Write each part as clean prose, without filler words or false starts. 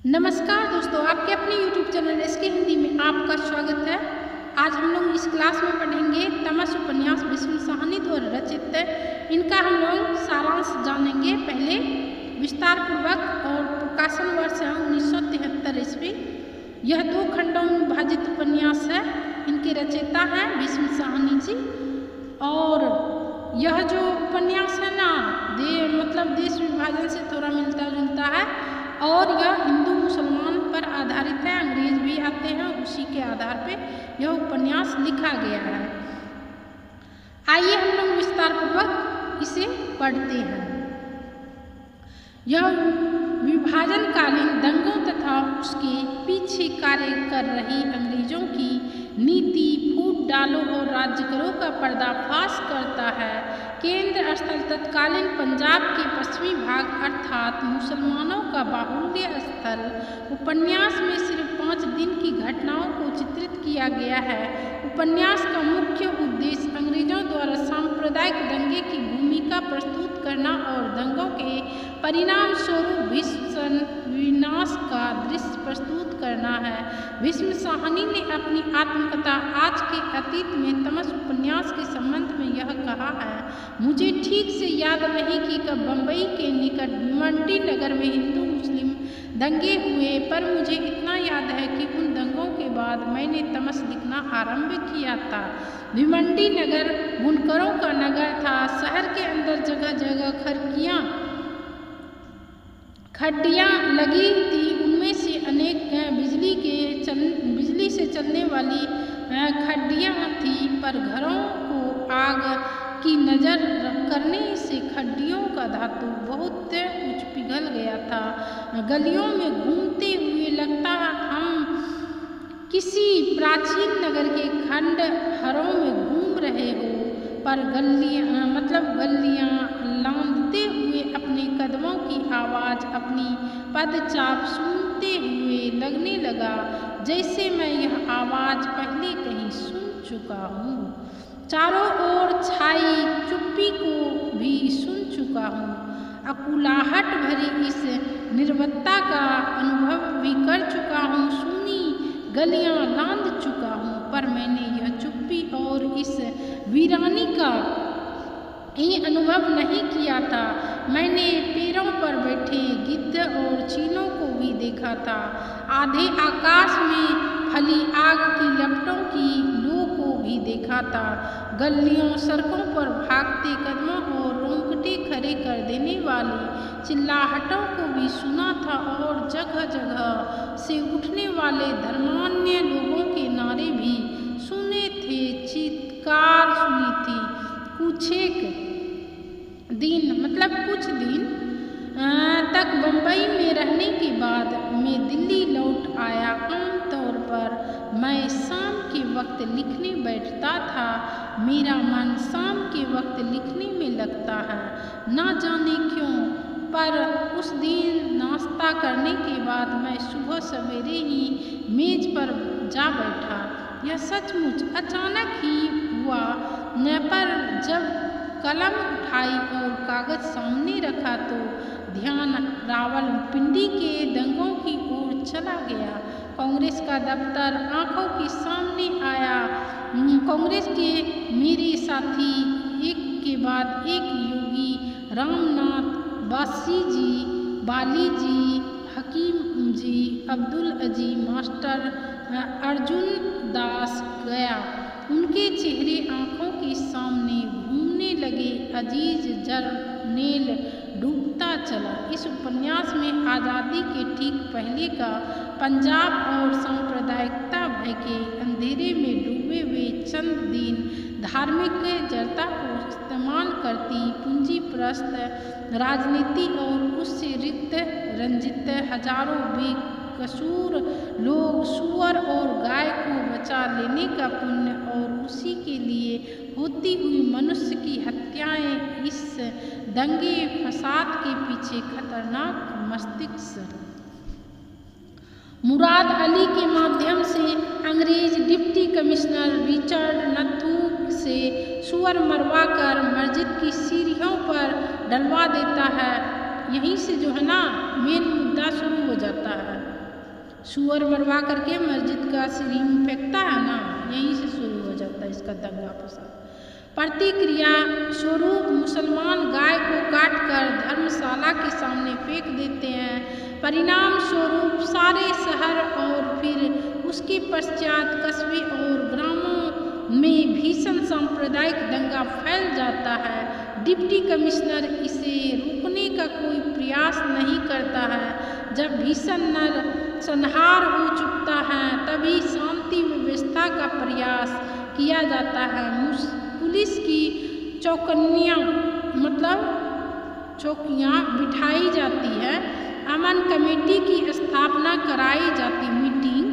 नमस्कार दोस्तों, आपके अपने YouTube चैनल एसके हिंदी में आपका स्वागत है। आज हम लोग इस क्लास में पढ़ेंगे तमस उपन्यास विष्णु साहनी द्वारा रचित है। इनका हम लोग सारांश जानेंगे। पहले विस्तार पूर्वक और प्रकाशन वर्ष है 1973 ईस्वी। यह 2 खंडों में विभाजित उपन्यास है। इनके रचयिता हैं विष्णु साहनी जी। और यह जो उपन्यास है ना, देश विभाजन से थोड़ा मिलता जुलता है और यह हिंदू मुसलमान पर आधारित है। अंग्रेज भी आते हैं, उसी के आधार पे यह उपन्यास लिखा गया है। आइए हम लोग विस्तार पूर्वक इसे पढ़ते हैं। यह विभाजनकालीन दंगों तथा उसके पीछे कार्य कर रही अंग्रेजों की नीति, फूट डालो और राज्य करो का पर्दाफाश करता है। केंद्र स्थल तत्कालीन पंजाब के पश्चिमी भाग अर्थात मुसलमानों का बाहुल्य स्थल। उपन्यास में सिर्फ 5 दिन की घटनाओं को चित्रित किया गया है। उपन्यास का मुख्य उद्देश्य अंग्रेजों द्वारा सांप्रदायिक दंगे की भूमिका प्रस्तुत करना और दंगों के परिणाम स्वरूप भीषण विनाश का दृश्य प्रस्तुत करना है। विष्णु साहनी ने अपनी आत्मकथा आज के अतीत में तमस उपन्यास के संबंध में यह कहा है। मुझे ठीक से याद नहीं कि कब बम्बई के निकट भिवंडी नगर में हिंदू मुस्लिम दंगे हुए, पर मुझे इतना याद है कि उन दंगों के बाद मैंने तमस लिखना आरंभ किया था। भिवंडी नगर बुनकरों का नगर था। शहर के अंदर जगह जगह खड्डियाँ लगी थी। उनमें से अनेक बिजली से चलने वाली खड्डियाँ थी, पर घरों को आग की नज़र करने से खड्डियों का धातु बहुत कुछ पिघल गया था। गलियों में घूमते हुए लगता हम किसी प्राचीन नगर के खंडहरों में घूम रहे हो, पर गलियाँ लांघते हुए अपने कदमों की आवाज़, अपनी पदचाप सुनते हुए लगने लगा जैसे मैं यह आवाज़ पहले कहीं सुन चुका हूँ। चारों ओर छाई चुप्पी को भी सुन चुका हूँ। अकुलाहट भरी इस निर्भरता का अनुभव भी कर चुका हूँ। सुनी गलियाँ लांघ चुका हूँ, पर मैंने यह चुप्पी और इस वीरानी का ही अनुभव नहीं किया था। मैंने पैरों पर बैठे गिद्ध और चीलों को भी देखा था। आधे आकाश में फली आग की लपटों की लू को भी देखा था। गलियों सड़कों पर भागते कदमों और रोंगटे खड़े कर देने वाली चिल्लाहटों को भी सुना था और जगह जगह से उठने वाले धर्मान्य लोगों के नारे भी सुने थे, चित्कार सुनी थी। कुछ दिन तक बम्बई में रहने के बाद मैं दिल्ली लौट आया। आमतौर पर मैं शाम के वक्त लिखने बैठता था। मेरा मन शाम के वक्त लिखने में लगता है, ना जाने क्यों। पर उस दिन नाश्ता करने के बाद मैं सुबह सवेरे ही मेज पर जा बैठा। यह सचमुच अचानक ही हुआ, पर जब कलम उठाई और कागज सामने रखा तो ध्यान रावलपिंडी के दंगों की ओर चला गया। कांग्रेस का दफ्तर आंखों के सामने आया। कांग्रेस के मेरे साथी एक के बाद एक योगी रामनाथ, बासी जी, बाली जी, हकीम जी, अब्दुल अजीज, मास्टर अर्जुन दास गया। उनके चेहरे आंखों के सामने घूमने लगे। अजीज जर्नेल डूबता चला। इस उपन्यास में आज़ादी के ठीक पहले का पंजाब और सांप्रदायिकता भय के अंधेरे में डूबे हुए चंद दिन धार्मिक जड़ता को इस्तेमाल करती पूंजीप्रस्त राजनीति और उससे रंजित हजारों बेकसूर लोग, सुअर और गाय को बचा लेने का पुण्य और उसी के लिए होती हुई मनुष्य की हत्याएं, इस दंगे फसाद के पीछे खतरनाक मस्तिष्क। मुराद अली के माध्यम से अंग्रेज डिप्टी कमिश्नर रिचर्ड नथू से सुअर मरवा कर मस्जिद की सीढ़ियों पर डलवा देता है। यहीं से जो है ना मेन मुद्दा शुरू हो जाता है। सूअर मरवा करके मस्जिद का सीढ़ी में फेंकता है ना, यहीं से शुरू हो जाता है इसका दंगा फसाद। प्रतिक्रिया स्वरूप मुसलमान गाय को काटकर धर्मशाला के सामने फेंक देते हैं। परिणाम स्वरूप सारे शहर और फिर उसके पश्चात कस्बे और ग्रामों में भीषण सांप्रदायिक दंगा फैल जाता है। डिप्टी कमिश्नर इसे रोकने का कोई प्रयास नहीं करता है। जब भीषण नरसंहार हो चुकता है तभी शांति व्यवस्था का प्रयास किया जाता है। पुलिस की चौकियाँ चौकियाँ बिठाई जाती है। अमन कमेटी की स्थापना कराई जाती। मीटिंग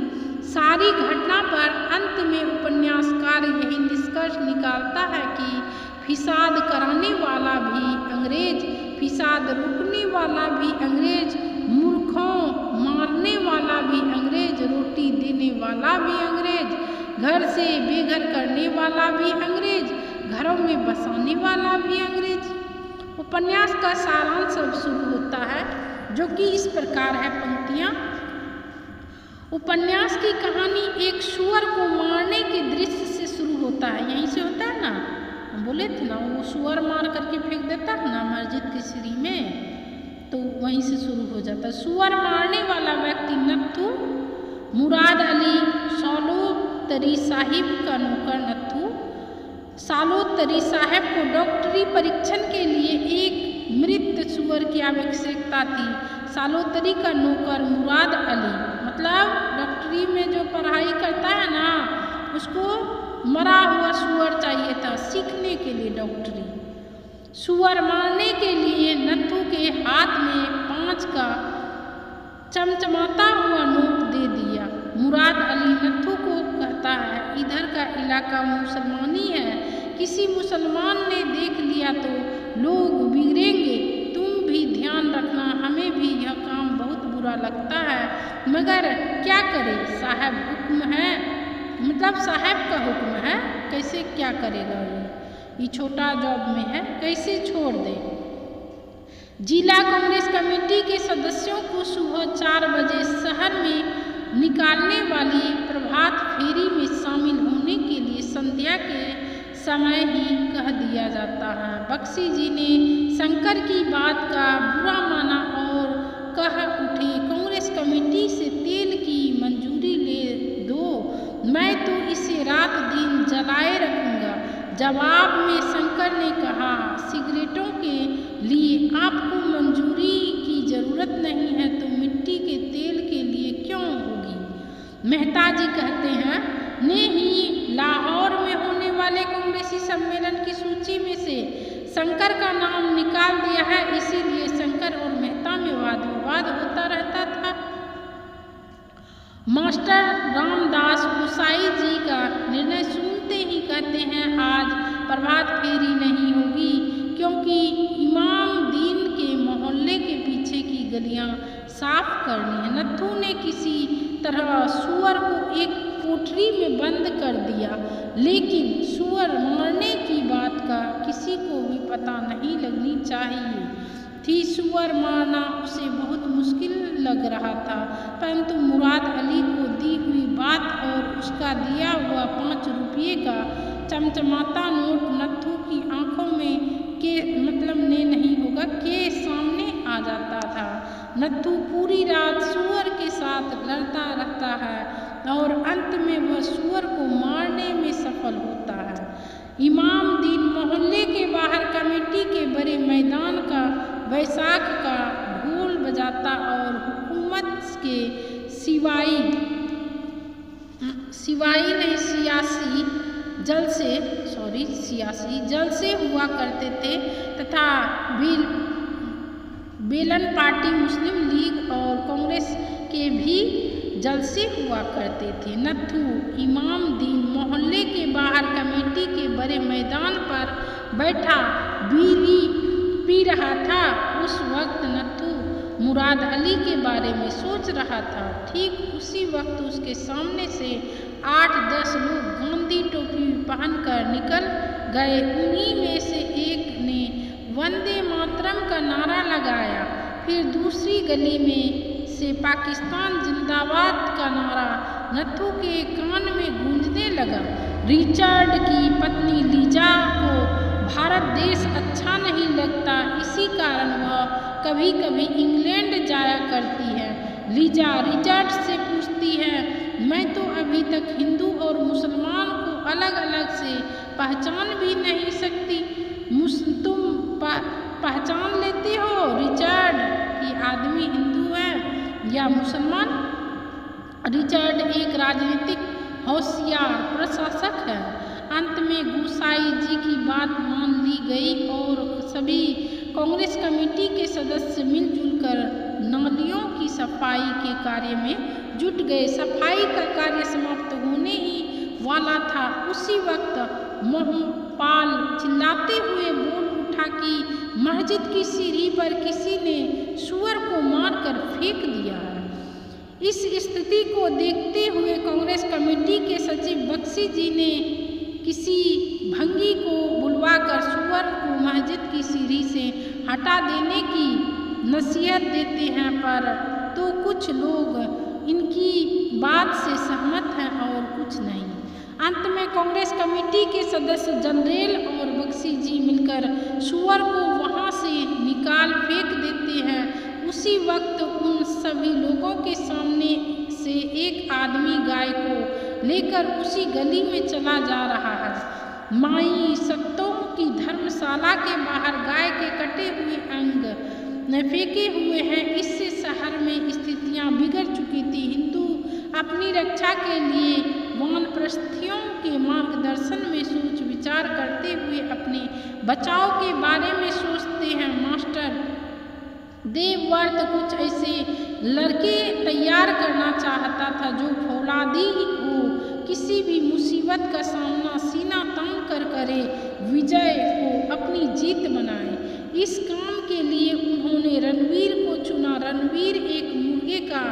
सारी घटना पर अंत में उपन्यासकार यही निष्कर्ष निकालता है कि फिसाद कराने वाला भी अंग्रेज, फिसाद रोकने वाला भी अंग्रेज, मूर्खों मारने वाला भी अंग्रेज, रोटी देने वाला भी अंग्रेज, घर से बेघर करने वाला भी अंग्रेज, घरों में बसाने वाला भी अंग्रेज। उपन्यास का सारांश अब शुरू होता है जो कि इस प्रकार है। पंक्तियाँ। उपन्यास की कहानी एक सूअर को मारने के दृश्य से शुरू होता है। यहीं से होता है ना, हम बोले थे ना, वो सूअर मार करके फेंक देता है ना मस्जिद की सीढ़ी में, तो वहीं से शुरू हो जाता है। सूअर मारने वाला व्यक्ति नत्थू मुराद अली सालोतरी साहिब का नौकर नत्थू सालोतरी साहब को डॉक्टरी परीक्षण के लिए एक मृत सूअर की आवश्यकता थी। सालोतरी का नौकर मुराद अली, मतलब डॉक्टरी में जो पढ़ाई करता है ना, उसको मरा हुआ सूअर चाहिए था सीखने के लिए डॉक्टरी। सूअर मारने के लिए नत्थू के हाथ में 5 का चमचमाता हुआ नोट दे दिया। मुराद अली नत्थू को कहता है, इधर का इलाका मुसलमानी है, किसी मुसलमान ने देख लिया तो लोग बिगड़ेंगे, तुम भी ध्यान रखना, हमें भी यह काम बहुत बुरा लगता है, मगर क्या करें, साहब हुक्म है, मतलब साहब का हुक्म है, कैसे क्या करेगा ये छोटा जॉब में है, कैसे छोड़ दे। जिला कांग्रेस कमेटी के सदस्यों को सुबह 4 बजे शहर में निकालने वाली प्रभात फेरी में शामिल होने के लिए संध्या के समय ही कह दिया जाता है। बख्शी जी ने शंकर की बात का बुरा माना और कह उठे, कांग्रेस कमेटी से तेल की मंजूरी ले दो, मैं तो इसे रात दिन जलाए रखूँगा। जवाब में शंकर ने कहा, सिगरेटों के लिए आपको मंजूरी की जरूरत नहीं है तो मिट्टी के तेल के लिए क्यों होगी। मेहता जी कहते हैं, ने ही लाहौर में होने वाले कांग्रेसी सम्मेलन की सूची में से शंकर का नाम निकाल दिया है, इसीलिए शंकर और मेहता में वाद विवाद होता रहता था। मास्टर रामदास गोसाई जी का निर्णय सुनते ही कहते हैं, आज प्रभात फेरी नहीं होगी क्योंकि इमाम दीन के मोहल्ले के पीछे की गलियां साफ करनी है। नत्थू ने किसी तरह सूअर को एक कोठरी में बंद कर दिया, लेकिन सूअर मारने की बात का किसी को भी पता नहीं लगनी चाहिए थी। सूअर मारना उसे बहुत मुश्किल लग रहा था, परंतु मुराद अली को दी हुई बात और उसका दिया हुआ 5 रुपये का चमचमाता नोट नत्थू की आंखों में के मतलब ने नहीं होगा के सामने आ जाता था। नत्थू पूरी रात सूअर के साथ लड़ता रहता है और अंत में वह सूअर को मारने में सफल होता है। इमाम दीन मोहल्ले के बाहर कमेटी के बड़े मैदान का बैसाख का ढोल बजाता और हुकूमत के सियासी जलसे हुआ करते थे तथा बेलन पार्टी, मुस्लिम लीग और कांग्रेस के भी जलसे हुआ करते थे। नत्थू इमाम दीन मोहल्ले के बाहर कमेटी के बड़े मैदान पर बैठा बीड़ी पी रहा था। उस वक्त नत्थू मुराद अली के बारे में सोच रहा था। ठीक उसी वक्त उसके सामने से 8-10 लोग गांधी टोपी पहनकर निकल गए। उन्हीं में से एक ने वंदे मातरम का नारा लगाया। फिर दूसरी गली में से इससे पाकिस्तान जिंदाबाद का नारा नत्थू के कान में गूंजने लगा। रिचर्ड की पत्नी लीजा को भारत देश अच्छा नहीं लगता, इसी कारण वह कभी कभी इंग्लैंड जाया करती है। लीजा रिचर्ड से पूछती है, मैं तो अभी तक हिंदू और मुसलमान को अलग अलग से पहचान भी नहीं सकती, तुम पहचान लेती हो रिचर्ड कि आदमी हिंदू है या मुसलमान। रिचर्ड एक राजनीतिक होशियार प्रशासक है। अंत में गोसाई जी की बात मान ली गई और सभी कांग्रेस कमेटी के सदस्य मिलजुल कर नालियों की सफाई के कार्य में जुट गए। सफाई का कार्य समाप्त होने ही वाला था, उसी वक्त मोहपाल चिल्लाते हुए बोल उठा कि मस्जिद की सीढ़ी पर किसी ने सुअर को मारकर फेंक दिया है। इस स्थिति को देखते हुए कांग्रेस कमेटी के सचिव बख्शी जी ने किसी भंगी को बुलवाकर सुअर को मस्जिद की सीढ़ी से हटा देने की नसीहत देते हैं, पर तो कुछ लोग इनकी बात से सहमत हैं और कुछ नहीं। अंत में कांग्रेस कमेटी के सदस्य जनरल और बख्शी जी मिलकर सुअर को वहां से निकाल फेंक देते हैं। उसी वक्त उन सभी लोगों के सामने से एक आदमी गाय को लेकर उसी गली में चला जा रहा है। माई सत्तों की धर्मशाला के बाहर गाय के कटे हुए अंग फेंके हुए हैं। इससे शहर में स्थितियां बिगड़ चुकी थी। हिंदू अपनी रक्षा के लिए वानप्रस्थियों के मार्गदर्शन में सोच विचार करते हुए अपने बचाव के बारे में सोचते हैं। मास्टर देवव्रत कुछ ऐसे लड़के तैयार करना चाहता था जो फौलादी हो, किसी भी मुसीबत का सामना सीना तान कर करे, विजय को अपनी जीत बनाए। इस काम के लिए उन्होंने रणवीर को चुना। रणवीर एक मुर्गे का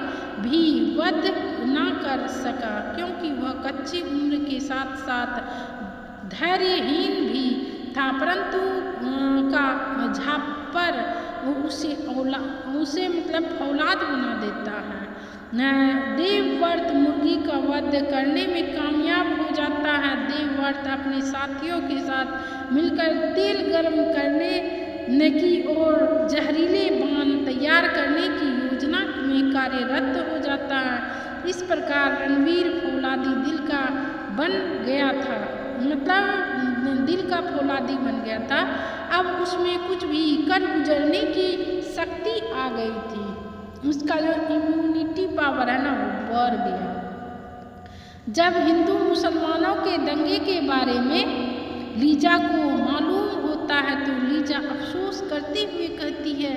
भी वध न कर सका क्योंकि वह कच्ची उम्र के साथ साथ धैर्यहीन भी था, परंतु का झापर उसे मतलब फौलाद बना देता है। देवव्रत मुर्गी का वध करने में कामयाब हो जाता है। देवव्रत अपने साथियों के साथ मिलकर तेल गर्म करने की और जहरीले बाण तैयार करने की योजना में कार्यरत हो जाता है। इस प्रकार रणवीर फौलादी दिल का बन गया था, मतलब दिल का फौलादी बन गया था। अब उसमें कुछ भी कर गुजरने की शक्ति आ गई थी। उसका जो इम्यूनिटी पावर है ना वो बढ़ गया। जब हिंदू मुसलमानों के दंगे के बारे में लीजा को मालूम होता है तो लीजा अफसोस करते हुए कहती है,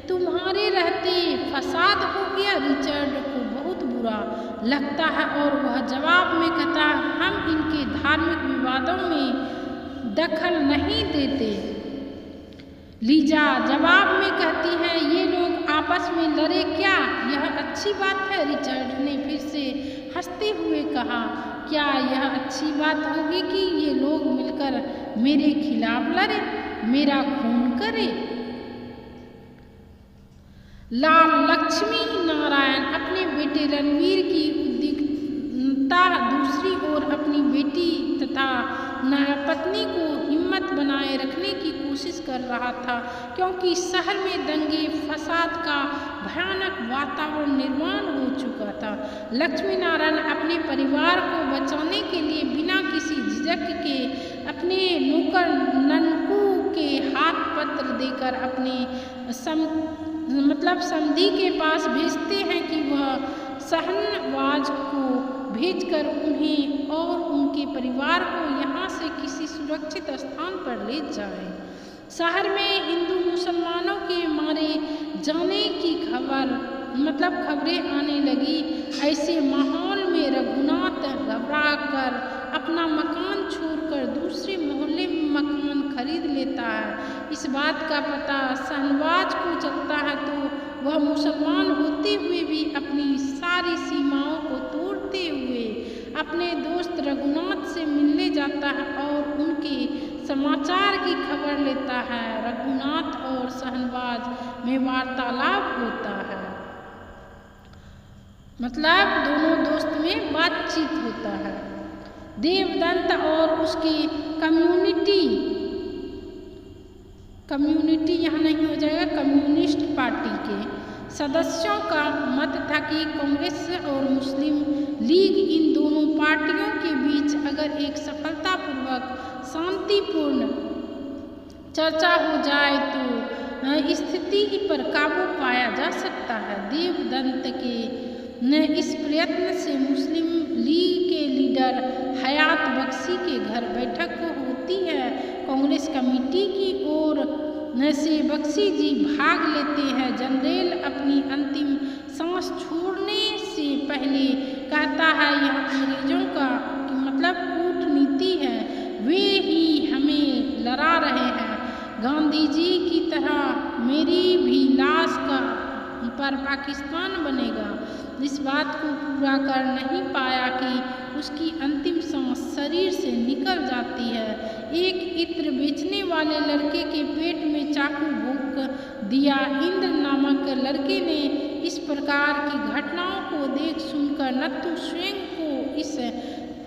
तुम्हारे रहते फसाद हो गया। रिचर्ड को बहुत बुरा लगता है और वह जवाब में कहता है, हम इनके धार्मिक विवादों में दखल नहीं देते। लीजा जवाब में कहती है, ये लोग आपस में लड़े क्या, यह अच्छी बात है। रिचर्ड ने फिर से हंसते हुए कहा, क्या यह अच्छी बात होगी कि ये लोग मिलकर मेरे खिलाफ लड़े, मेरा खून करे। लाल लक्ष्मी नारायण अपने बेटे रणवीर की उद्विग्नता, दूसरी ओर अपनी बेटी तथा पत्नी को हिम्मत बनाए रखने की कोशिश कर रहा था, क्योंकि शहर में दंगे फसाद का भयानक वातावरण निर्माण हो चुका था। लक्ष्मी नारायण अपने परिवार को बचाने के लिए बिना किसी झिझक के अपने नौकर ननकू के हाथ पत्र देकर अपने समधी के पास भेजते हैं कि वह शहनवाज को भेजकर उन्हें और उनके परिवार को यहाँ से किसी सुरक्षित स्थान पर ले जाए। शहर में हिंदू मुसलमानों के मारे जाने की खबरें आने लगी। ऐसे माहौल में रघुनाथ घबरा कर अपना मकान छोड़कर दूसरे मोहल्ले में मकान खरीद लेता है। इस बात का पता शहनवाज को चलता है तो वह मुसलमान होते हुए भी अपनी सारी सीमाओं को तोड़ते हुए अपने दोस्त रघुनाथ से मिलने जाता है और उनके समाचार की खबर लेता है। रघुनाथ और शहनवाज में वार्तालाप होता है। मतलब दोनों दोस्त में बातचीत होता है। देवदत्त और उसकी कम्युनिटी यहाँ नहीं हो जाएगा, कम्युनिस्ट पार्टी के सदस्यों का मत था कि कांग्रेस और मुस्लिम लीग इन दोनों पार्टियों के बीच अगर एक सफलतापूर्वक शांतिपूर्ण चर्चा हो जाए तो स्थिति पर काबू पाया जा सकता है। देवदत्त के इस प्रयत्न से मुस्लिम लीग के लीडर हयात बख्शी के घर बैठक होती है। कांग्रेस कमेटी की ओर से बख्शी जी भाग लेते हैं। जनरल अपनी अंतिम सांस छोड़ने से पहले कहता है, यह अंग्रेजों का मतलब कूटनीति है, वे ही हमें लड़ा रहे हैं। गांधी जी की तरह मेरी भी लाश पर पाकिस्तान बनेगा। इस बात को पूरा कर नहीं पाया कि उसकी अंतिम सांस शरीर से निकल जाती है। एक इत्र बेचने वाले लड़के के पेट में चाकू भोंक दिया। इंद्र नामक लड़के ने इस प्रकार की घटनाओं को देख सुनकर नत्थू स्वयं को इस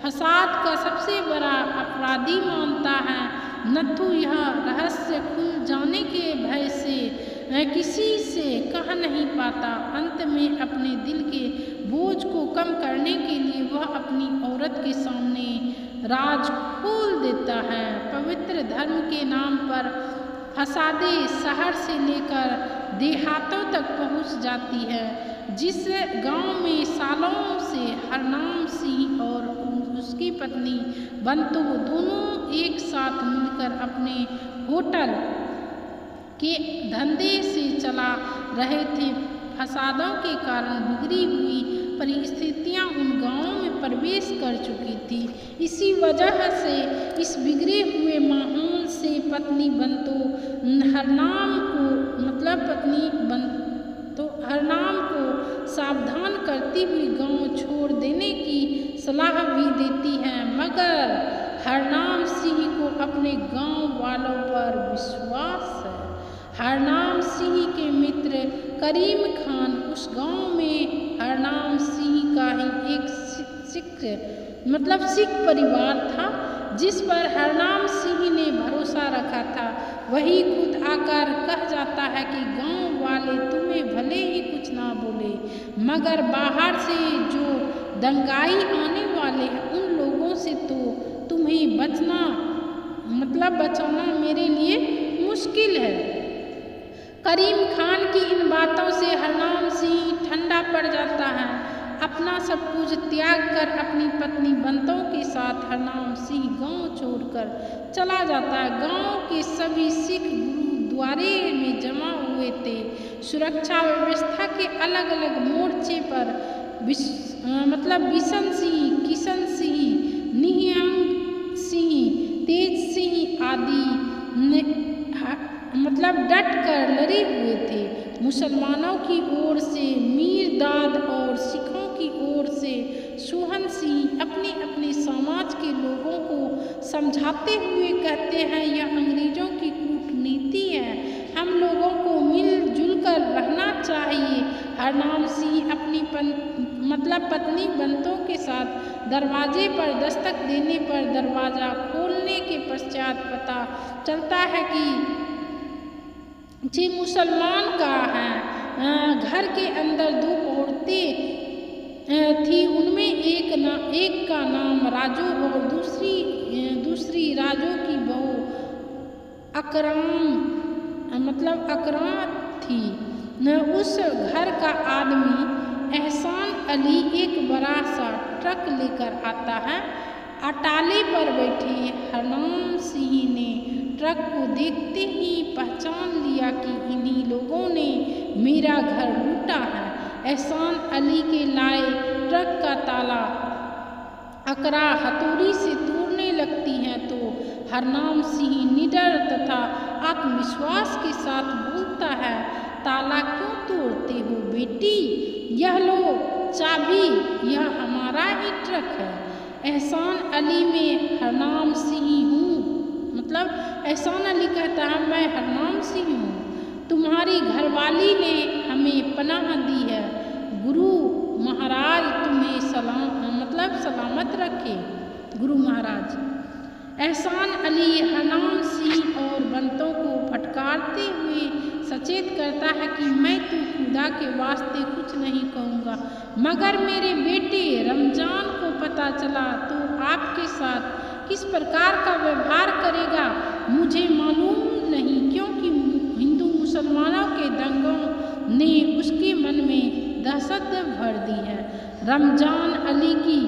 फसाद का सबसे बड़ा अपराधी मानता है। नत्थू यह रहस्य खुल जाने के भय से किसी से कह नहीं पाता। अंत में अपने दिल के बोझ को कम करने के लिए वह अपनी औरत के सामने राज खोल देता है। पवित्र धर्म के नाम पर फसादें शहर से लेकर देहातों तक पहुंच जाती है। जिस गांव में सालों से हरनाम सिंह और उसकी पत्नी बंतो दोनों एक साथ मिलकर अपने होटल के धंधे से चला रहे थे, फसादों के कारण बिगड़ी हुई परिस्थितियां उन गांवों में प्रवेश कर चुकी थी। इसी वजह से इस बिगड़े हुए माहौल से पत्नी बंतो हरनाम को सावधान करती हुई गांव छोड़ देने की सलाह भी देती है, मगर हरनाम सिंह को अपने गांव वालों पर विश्वास है। हरनाम सिंह के मित्र करीम खान उस गांव में हरनाम सिंह का ही एक सिख परिवार था, जिस पर हरनाम सिंह ने भरोसा रखा था। वही खुद आकर कह जाता है कि गांव वाले तुम्हें भले ही कुछ ना बोले, मगर बाहर से जो दंगाई आने वाले हैं उन लोगों से तो तुम्हें बचाना मेरे लिए मुश्किल है। करीम खान की इन बातों से हरनाम सिंह ठंडा पड़ जाता है। अपना सब कुछ त्याग कर अपनी पत्नी बंतों के साथ हरनाम सिंह गांव छोड़कर चला जाता है। गांव के सभी सिख गुरुद्वारे में जमा हुए थे। सुरक्षा व्यवस्था के अलग अलग मोर्चे पर बिशन सिंह, किशन सिंह, निहंग सिंह, तेज सिंह आदि डट कर लड़े हुए थे। मुसलमानों की ओर से मीरदाद और सिखों की ओर से सोहन सिंह अपने अपने समाज के लोगों को समझाते हुए कहते हैं, यह अंग्रेजों की कूटनीति है, हम लोगों को मिलजुल कर रहना चाहिए। हरनाम सिंह अपनी पत्नी बंतों के साथ दरवाजे पर दस्तक देने पर दरवाज़ा खोलने के पश्चात पता चलता है कि जी मुसलमान का है। घर के अंदर दो औरतें थी, उनमें एक का नाम राजू और दूसरी राजू की बहू अकराम थी। उस घर का आदमी एहसान अली एक बड़ा सा ट्रक लेकर आता है। अटाले पर बैठे हरनाम सिंह ने ट्रक को देखते ही पहचान लिया कि इन्हीं लोगों ने मेरा घर लूटा है। एहसान अली के लाए ट्रक का ताला अकरा हथौड़ी से तोड़ने लगती हैं तो हरनाम सिंह निडर तथा आत्मविश्वास के साथ बोलता है, ताला क्यों तोड़ते हो बेटी, यह लो चाबी, यह हमारा ही ट्रक है। एहसान अली में हरनाम सिंह हूँ, एहसान अली कहता है मैं हरनाम सिंह हूँ, तुम्हारी घरवाली ने हमें पनाह दी है। गुरु महाराज गुरु महाराज। एहसान अली हरनाम सिंह और बंतों को फटकारते हुए सचेत करता है कि मैं तो खुदा के वास्ते कुछ नहीं कहूँगा, मगर मेरे बेटे रमजान को पता चला तो आपके साथ किस प्रकार का व्यवहार करेगा मुझे मालूम नहीं, क्योंकि हिंदू मुसलमानों के दंगों ने उसके मन में दहशत भर दी है। रमजान अली की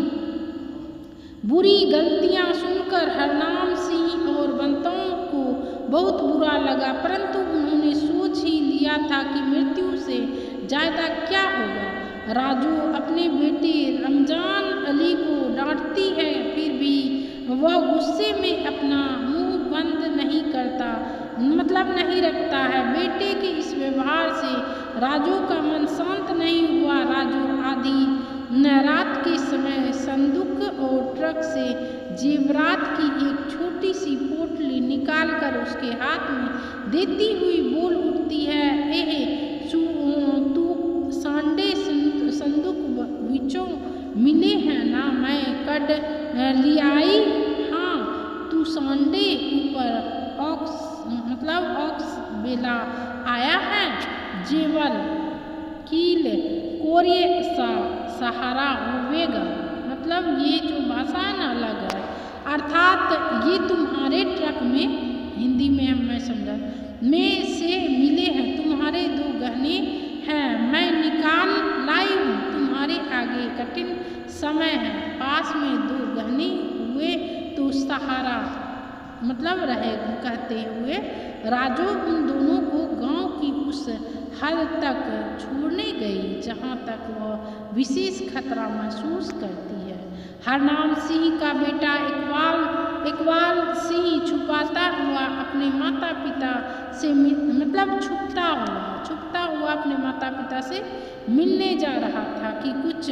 बुरी गलतियां सुनकर हरनाम सिंह और बंतों को बहुत बुरा लगा, परंतु उन्होंने सोच ही लिया था कि मृत्यु से ज़्यादा क्या होगा। राजू अपने बेटे रमजान अली को डांटती है, फिर भी वह गुस्से में अपना मुंह बंद नहीं करता, मतलब नहीं रखता है। बेटे के इस व्यवहार से राजू का मन शांत नहीं हुआ। राजू आधी रात के समय संदूक और ट्रक से जेवरात की एक छोटी सी पोटली निकालकर उसके हाथ में देती हुई बोल उठती है, तू सांडे संदूक विचों मिले हैं ना, मैं कड लियाई। हाँ, तू सांडे ऊपर ऑक्स बेला आया है, जेवल कील कोरिय सा सहारा होवेगा। मतलब ये जो भाषा है ना अलग है, अर्थात ये तुम्हारे ट्रक में, हिंदी में मैं समझा, में से मिले हैं, तुम्हारे 2 गहने हैं, मैं निकाल लाई हूँ, तुम्हारे आगे कठिन समय है, पास में 2 गहने हुए तो सहारा मतलब रहे। कहते हुए राजू उन दोनों को गांव की उस हद तक छोड़ने गई जहां तक वह विशेष खतरा महसूस करती है। हरनाम सिंह का बेटा इकबाल सिंह छुपाता हुआ अपने माता पिता से मतलब छुपता हुआ अपने माता पिता से मिलने जा रहा था कि कुछ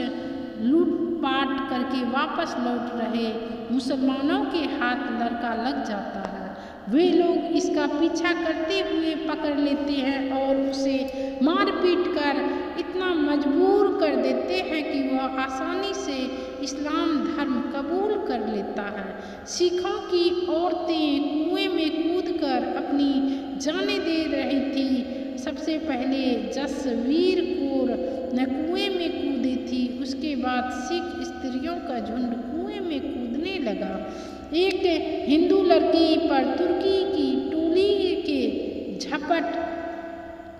लूटपाट करके वापस लौट रहे मुसलमानों के हाथ लड़का लग जाता है। वे लोग इसका पीछा करते हुए पकड़ लेते हैं और उसे मार पीट कर इतना मजबूर कर देते हैं कि वह आसानी से इस्लाम धर्म कबूल कर लेता है। सिखों की औरतें कुएं में कूदकर अपनी जानें दे रही थी। सबसे पहले जसवीर कौर कुएं में कूदी थी, उसके बाद सिख स्त्रियों का झुंड कुएं में कूदने लगा। एक हिंदू लड़की पर तुर्की की टोली के झपट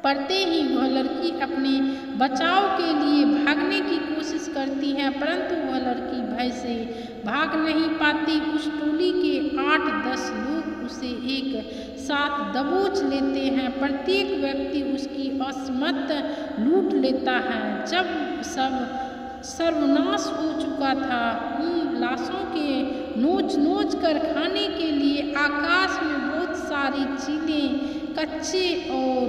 पड़ते ही वह लड़की अपने बचाव के लिए भागने की कोशिश करती है, परंतु वह लड़की भय से भाग नहीं पाती। उस टोली के 8-10 लोग उसे एक साथ दबोच लेते हैं। प्रत्येक व्यक्ति उसकी असमत लूट लेता है। जब सब सर्वनाश हो चुका था, उन लाशों के नोच कर खाने के लिए आकाश में बहुत सारी चीलें, कच्चे और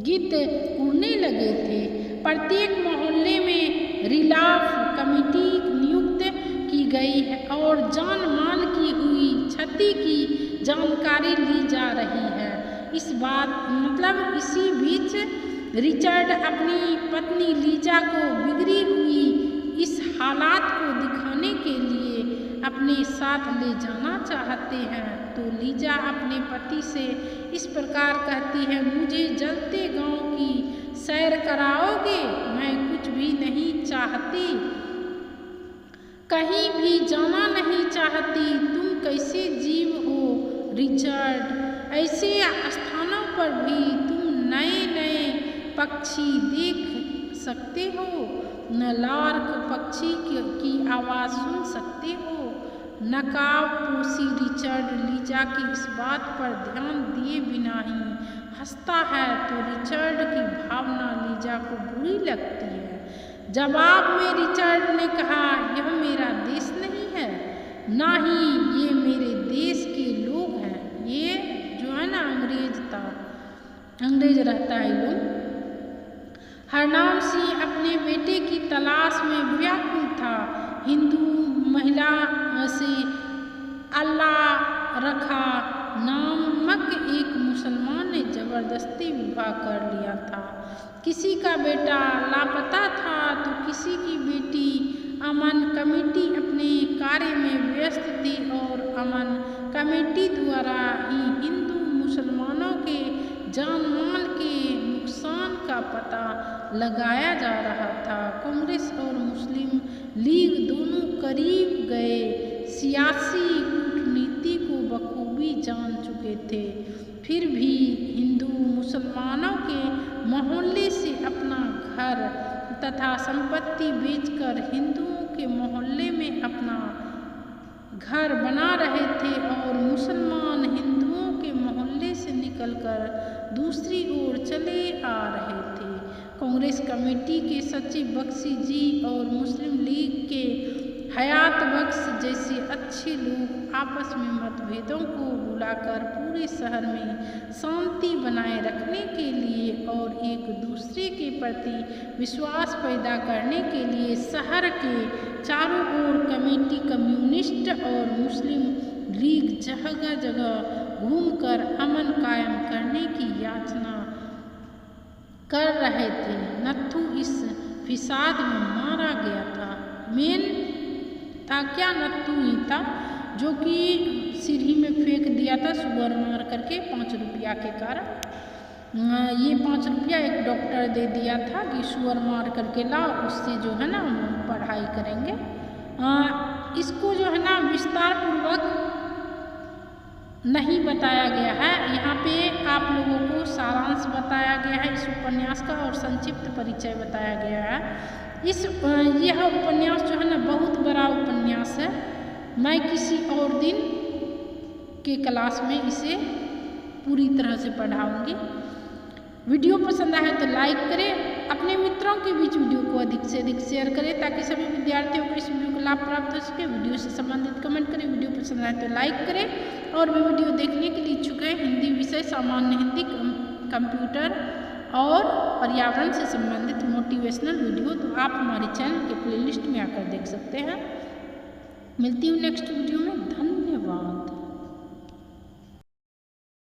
गिद्ध उड़ने लगे थे। प्रत्येक मोहल्ले में रिलाफ कमेटी नियुक्त की गई है और जान माल की हुई क्षति की जानकारी ली जा रही है। इसी बीच रिचर्ड अपनी पत्नी लीजा को बिगड़ी हुई इस हालात को दिखाने के लिए अपने साथ ले जाना चाहते हैं, तो लीजा अपने पति से इस प्रकार कहती है, मुझे जलते गांव की सैर कराओगे? मैं कुछ भी नहीं चाहती, कहीं भी जाना नहीं चाहती। तुम कैसे जीव हो रिचर्ड? ऐसे स्थानों पर भी तुम नए नए पक्षी देख सकते हो, न लार्क पक्षी की आवाज़ सुन सकते हो। नकाबपोशी रिचर्ड लीजा की इस बात पर ध्यान दिए बिना ही हंसता है, तो रिचर्ड की भावना लीजा को बुरी लगती है। जवाब में रिचर्ड ने कहा, यह मेरा देश नहीं है, ना ही ये मेरे देश के लोग हैं। ये जो है ना अंग्रेज रहता है लोग। हरनाम सिंह अपने बेटे की तलाश में व्याकुल था। हिंदू महिला से अल्लाह रखा नामक एक मुसलमान ने जबरदस्ती विवाह कर लिया था। किसी का बेटा लापता था तो किसी की बेटी। अमन कमेटी अपने कार्य में कमेटी द्वारा ही हिंदू मुसलमानों के जान माल के नुकसान का पता लगाया जा रहा था। कांग्रेस और मुस्लिम लीग दोनों करीब गए सियासी कूटनीति को बखूबी जान चुके थे, फिर भी हिंदू मुसलमानों के मोहल्ले से अपना घर तथा संपत्ति बेचकर हिंदुओं के मोहल्ले में अपना घर बना रहे थे और मुसलमान हिंदुओं के मोहल्ले से निकलकर दूसरी ओर चले आ रहे थे। कांग्रेस कमेटी के सचिव बख्शी जी और मुस्लिम लीग के हयात बख्श जैसे अच्छे लोग आपस में मतभेदों को बुलाकर पूरे शहर में शांति बनाए रखने के लिए और एक दूसरे के प्रति विश्वास पैदा करने के लिए शहर के चारों ओर कमेटी कम्युनिस्ट और मुस्लिम लीग जगह जगह घूमकर अमन कायम करने की याचना कर रहे थे। नत्थू इस फिसाद में मारा गया था। मेन था क्या? नत्थू ही था जो कि सीढ़ी में फेंक दिया था सुअर मार करके 5 रुपया के कारण। ये 5 रुपया एक डॉक्टर दे दिया था कि सुअर मार करके लाओ, उससे जो है ना पढ़ाई करेंगे। इसको जो है ना विस्तार पूर्वक नहीं बताया गया है। यहाँ पे आप लोगों को सारांश बताया गया है इस उपन्यास का और संक्षिप्त परिचय बताया गया है। यह उपन्यास जो है ना बहुत बड़ा उपन्यास है। मैं किसी और दिन के क्लास में इसे पूरी तरह से पढ़ाऊंगी। वीडियो पसंद आए तो लाइक करें, अपने मित्रों के बीच वीडियो को अधिक से अधिक शेयर करें ताकि सभी विद्यार्थियों को इस वीडियो का लाभ प्राप्त हो सके। वीडियो से संबंधित कमेंट करें, वीडियो पसंद आए तो लाइक करें। और भी वीडियो देखने के लिए इच्छुक है हिंदी विषय, सामान्य हिंदी, कंप्यूटर और पर्यावरण से संबंधित मोटिवेशनल वीडियो, तो आप हमारे चैनल के प्लेलिस्ट में आकर देख सकते हैं। मिलती हूँ नेक्स्ट वीडियो में। धन्यवाद।